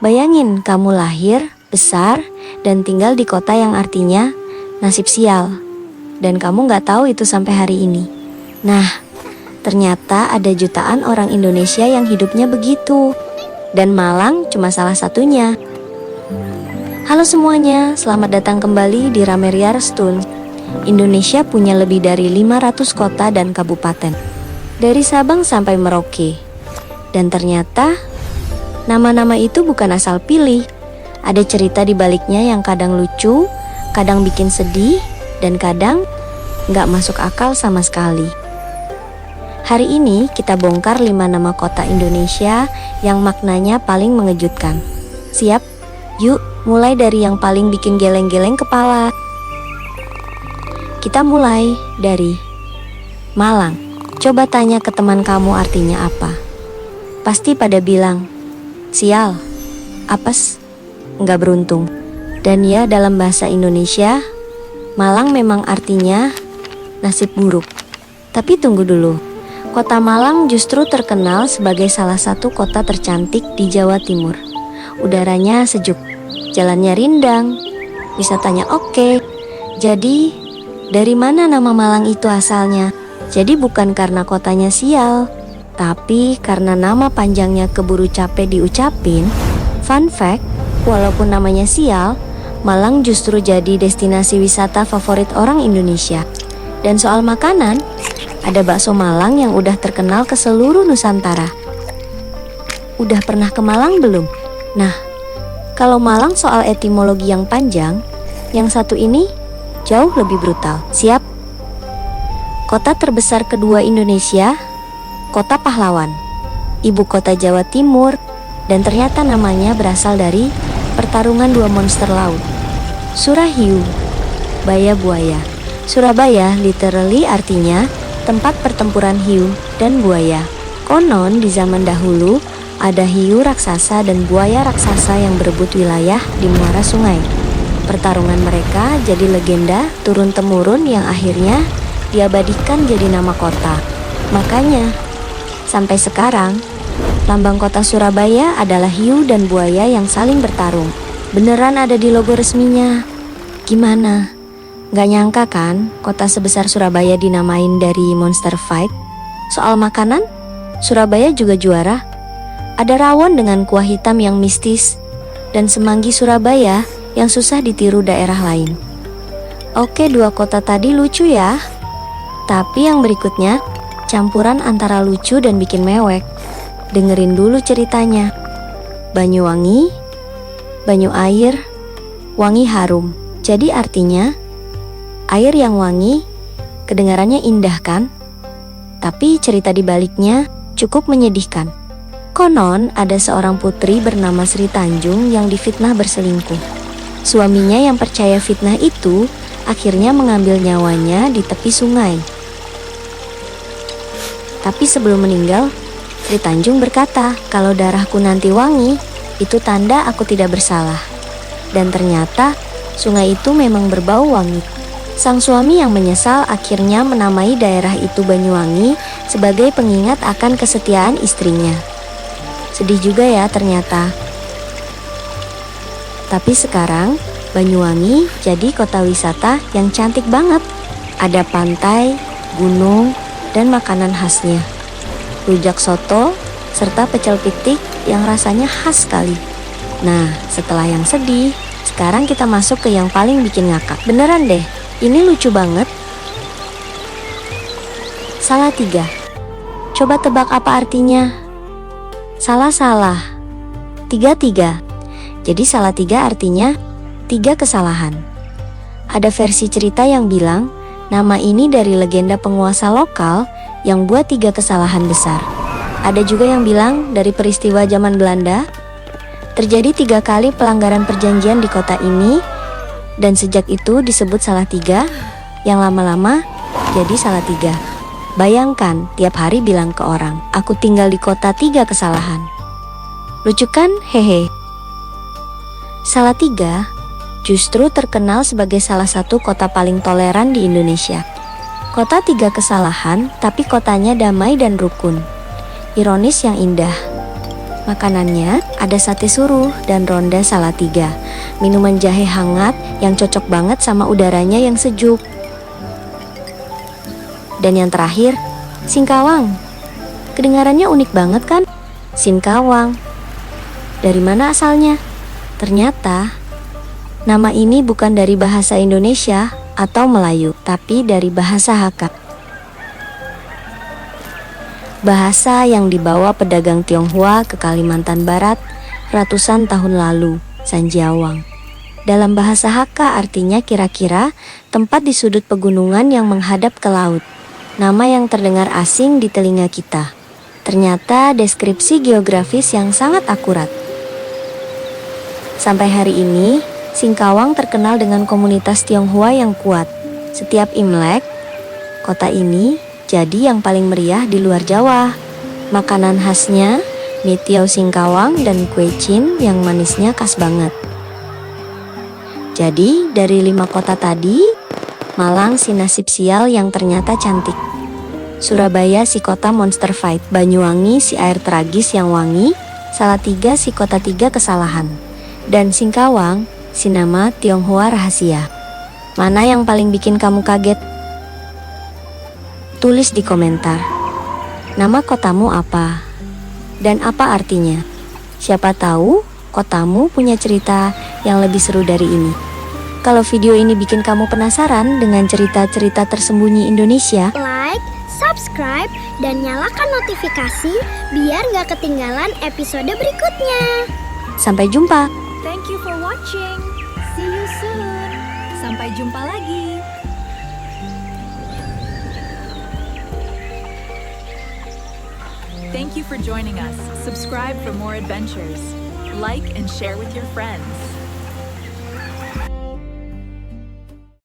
Bayangin kamu lahir, besar, dan tinggal di kota yang artinya nasib sial. Dan kamu gak tahu itu sampai hari ini. Nah, ternyata ada jutaan orang Indonesia yang hidupnya begitu. Dan Malang cuma salah satunya. Halo semuanya, selamat datang kembali di Rameria Restun. Indonesia punya lebih dari 500 kota dan kabupaten. Dari Sabang sampai Merauke. Dan ternyata nama-nama itu bukan asal pilih. Ada cerita di baliknya yang kadang lucu, kadang bikin sedih, dan kadang nggak masuk akal sama sekali. Hari ini kita bongkar 5 nama kota Indonesia yang maknanya paling mengejutkan. Siap? Yuk, mulai dari yang paling bikin geleng-geleng kepala. Kita mulai dari Malang. Coba tanya ke teman kamu artinya apa. Pasti pada bilang, sial, apes, nggak beruntung. Dan ya, dalam bahasa Indonesia, Malang memang artinya nasib buruk. Tapi tunggu dulu. Kota Malang justru terkenal sebagai salah satu kota tercantik di Jawa Timur. Udaranya sejuk, jalannya rindang, wisatanya oke. Jadi, dari mana nama Malang itu asalnya? Jadi bukan karena kotanya sial, tapi karena nama panjangnya keburu capek diucapin. Fun fact, walaupun namanya sial, Malang justru jadi destinasi wisata favorit orang Indonesia. Dan soal makanan, ada bakso Malang yang udah terkenal ke seluruh Nusantara. Udah pernah ke Malang belum? Nah, kalau Malang soal etimologi yang panjang, yang satu ini jauh lebih brutal. Siap? Kota terbesar kedua Indonesia, Kota Pahlawan, ibu kota Jawa Timur, dan ternyata namanya berasal dari pertarungan dua monster laut, Surahiu, Baya Buaya. Surabaya literally artinya tempat pertempuran hiu dan buaya. Konon di zaman dahulu ada hiu raksasa dan buaya raksasa yang berebut wilayah di muara sungai. Pertarungan mereka jadi legenda turun-temurun yang akhirnya diabadikan jadi nama kota. Makanya sampai sekarang lambang kota Surabaya adalah hiu dan buaya yang saling bertarung. Beneran ada di logo resminya. Gimana? Gak nyangka kan kota sebesar Surabaya dinamain dari Monster Fight? Soal makanan, Surabaya juga juara. Ada rawon dengan kuah hitam yang mistis, dan semanggi Surabaya yang susah ditiru daerah lain. Oke, 2 kota tadi lucu ya. Tapi yang berikutnya campuran antara lucu dan bikin mewek. Dengerin dulu ceritanya. Banyuwangi, banyu air, wangi harum. Jadi artinya air yang wangi, kedengarannya indah kan? Tapi cerita di baliknya cukup menyedihkan. Konon ada seorang putri bernama Sri Tanjung yang difitnah berselingkuh. Suaminya yang percaya fitnah itu akhirnya mengambil nyawanya di tepi sungai. Tapi sebelum meninggal, Sri Tanjung berkata kalau darahku nanti wangi, itu tanda aku tidak bersalah. Dan ternyata sungai itu memang berbau wangi. Sang suami yang menyesal akhirnya menamai daerah itu Banyuwangi sebagai pengingat akan kesetiaan istrinya. Sedih juga ya ternyata. Tapi sekarang Banyuwangi jadi kota wisata yang cantik banget. Ada pantai, gunung, dan makanan khasnya. Rujak soto, serta pecel pitik yang rasanya khas sekali. Nah, setelah yang sedih, sekarang kita masuk ke yang paling bikin ngakak. Beneran deh. Ini lucu banget. Salatiga. Coba tebak apa artinya? Salah. 3-3. Jadi Salatiga artinya 3 kesalahan. Ada versi cerita yang bilang nama ini dari legenda penguasa lokal yang buat 3 kesalahan besar. Ada juga yang bilang dari peristiwa zaman Belanda. Terjadi 3 kali pelanggaran perjanjian di kota ini, dan sejak itu disebut Salatiga, yang lama-lama jadi Salatiga. Bayangkan tiap hari bilang ke orang, aku tinggal di kota 3 kesalahan. Lucu kan? Hehe. Salatiga justru terkenal sebagai salah satu kota paling toleran di Indonesia. Kota 3 kesalahan, tapi kotanya damai dan rukun. Ironis yang indah. Makanannya ada sate suruh dan ronda Salatiga. Minuman jahe hangat yang cocok banget sama udaranya yang sejuk. Dan yang terakhir, singkawang. Kedengarannya unik banget kan? Singkawang. Dari mana asalnya? Ternyata, nama ini bukan dari bahasa Indonesia atau Melayu, tapi dari bahasa Hakka. Bahasa yang dibawa pedagang Tionghoa ke Kalimantan Barat ratusan tahun lalu, Sanjiawang. Dalam bahasa Hakka artinya kira-kira tempat di sudut pegunungan yang menghadap ke laut. Nama yang terdengar asing di telinga kita. Ternyata deskripsi geografis yang sangat akurat. Sampai hari ini, Singkawang terkenal dengan komunitas Tionghoa yang kuat. Setiap Imlek, kota ini jadi yang paling meriah di luar Jawa. Makanan khasnya, mie tiao Singkawang dan kue cin yang manisnya khas banget. Jadi, dari 5 kota tadi, Malang si nasib sial yang ternyata cantik. Surabaya si kota monster fight, Banyuwangi si air tragis yang wangi, Salatiga si kota 3 kesalahan, dan Singkawang si nama Tionghoa rahasia. Mana yang paling bikin kamu kaget? Tulis di komentar. Nama kotamu apa? Dan apa artinya? Siapa tahu kotamu punya cerita yang lebih seru dari ini. Kalau video ini bikin kamu penasaran dengan cerita-cerita tersembunyi Indonesia, like, subscribe, dan nyalakan notifikasi biar nggak ketinggalan episode berikutnya. sampai jumpa. Thank you for watching. See you soon. Sampai jumpa lagi. Thank you for joining us. Subscribe for more adventures. Like and share with your friends.